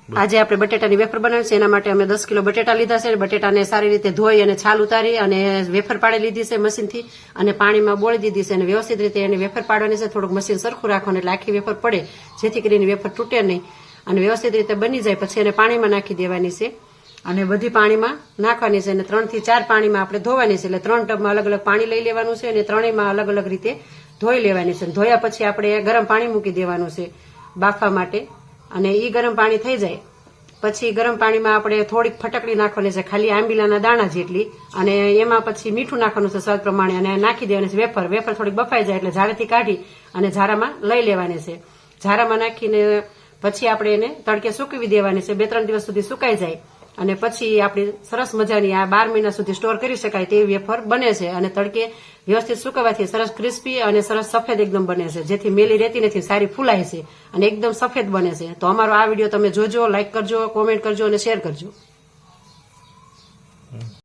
આજે આપણે બટેટાની વેફર બનાવી છે. એના માટે અમે 10 કિલો બટેટા લીધા છે. બટેટાને સારી રીતે ધોઈ અને છાલ ઉતારી અને વેફર પાડી લીધી છે મશીનથી અને પાણીમાં બોળી દીધી છે અને વ્યવસ્થિત રીતે એને વેફર પાડવાની છે. થોડુંક મશીન સરખું રાખવાનું એટલે આખી વેફર પડે, જેથી કરીને વેફર તૂટે નહીં અને વ્યવસ્થિત રીતે બની જાય. પછી એને પાણીમાં નાખી દેવાની છે અને બધી પાણીમાં નાખવાની છે અને 3 થી 4 પાણીમાં આપણે ધોવાની છે. એટલે 3 ટબમાં અલગ અલગ પાણી લઈ લેવાનું છે અને ત્રણેયમાં અલગ અલગ રીતે ધોઈ લેવાની છે. ધોયા પછી આપણે ગરમ પાણી મૂકી દેવાનું છે બાફવા માટે અને એ ગરમ પાણી થઈ જાય પછી ગરમ પાણીમાં આપણે થોડીક ફટકડી નાખવાની છે, ખાલી આંબીલાના દાણા જેટલી, અને એમાં પછી મીઠું નાખવાનું છે સ્વાદ પ્રમાણે અને નાખી દેવાની છે વેફર થોડીક બફાઈ જાય એટલે ઝારાથી કાઢી અને ઝારામાં લઈ લેવાની છે. ઝારામાં નાખીને પછી આપણે એને તડકે સૂકવી દેવાની છે. 2-3 દિવસ સુધી સુકાઈ જાય અને પછી આપણી સરસ મજાની આ 12 મહિના સુધી સ્ટોર કરી શકાય તેવી વેફર બને છે અને તડકે વ્યવસ્થિત સુકવવાથી સરસ ક્રિસ્પી અને સરસ સફેદ એકદમ બને છે, જેથી મેલી રહેતી નથી, સારી ફૂલાય છે અને એકદમ સફેદ બને છે. તો અમારો આ વિડીયો તમે જોજો, લાઈક કરજો, કોમેન્ટ કરજો અને શેર કરજો.